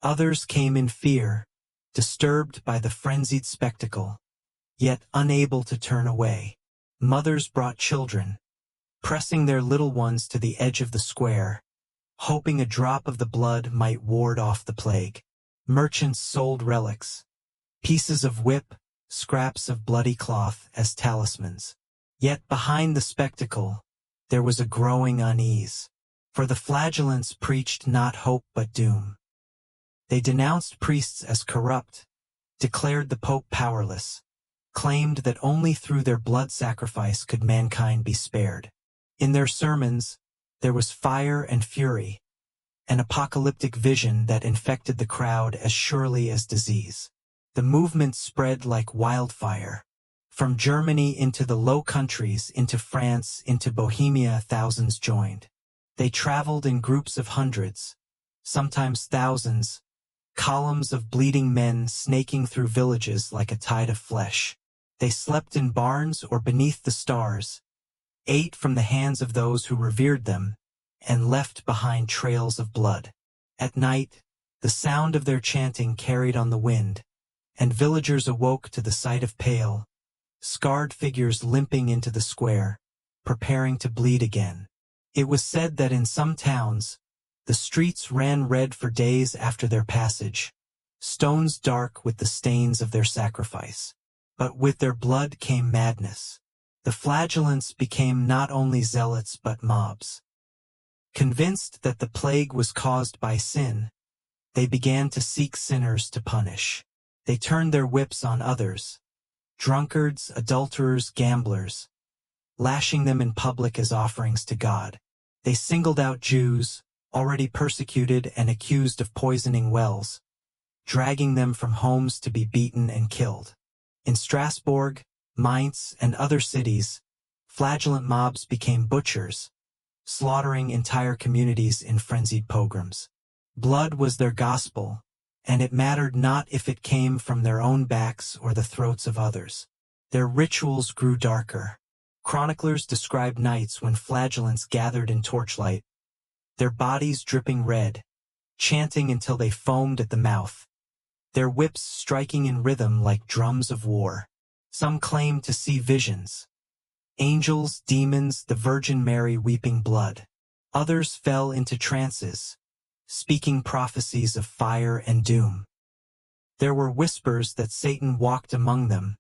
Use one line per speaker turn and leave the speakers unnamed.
Others came in fear, disturbed by the frenzied spectacle, yet unable to turn away. Mothers brought children, pressing their little ones to the edge of the square, hoping a drop of the blood might ward off the plague. Merchants sold relics, pieces of whip, scraps of bloody cloth as talismans. Yet behind the spectacle, there was a growing unease, for the Flagellants preached not hope but doom. They denounced priests as corrupt, declared the Pope powerless, claimed that only through their blood sacrifice could mankind be spared. In their sermons, there was fire and fury, an apocalyptic vision that infected the crowd as surely as disease. The movement spread like wildfire. From Germany into the Low Countries, into France, into Bohemia, thousands joined. They traveled in groups of hundreds, sometimes thousands, columns of bleeding men snaking through villages like a tide of flesh. They slept in barns or beneath the stars, ate from the hands of those who revered them, and left behind trails of blood. At night, the sound of their chanting carried on the wind, and villagers awoke to the sight of pale, scarred figures limping into the square, preparing to bleed again. It was said that in some towns, the streets ran red for days after their passage, stones dark with the stains of their sacrifice. But with their blood came madness. The Flagellants became not only zealots but mobs. Convinced that the plague was caused by sin, they began to seek sinners to punish. They turned their whips on others, drunkards, adulterers, gamblers, lashing them in public as offerings to God. They singled out Jews, already persecuted and accused of poisoning wells, dragging them from homes to be beaten and killed. In Strasbourg, Mainz, and other cities, flagellant mobs became butchers, slaughtering entire communities in frenzied pogroms. Blood was their gospel, and it mattered not if it came from their own backs or the throats of others. Their rituals grew darker. Chroniclers describe nights when flagellants gathered in torchlight, their bodies dripping red, chanting until they foamed at the mouth, their whips striking in rhythm like drums of war. Some claimed to see visions, angels, demons, the Virgin Mary weeping blood. Others fell into trances, speaking prophecies of fire and doom. There were whispers that Satan walked among them,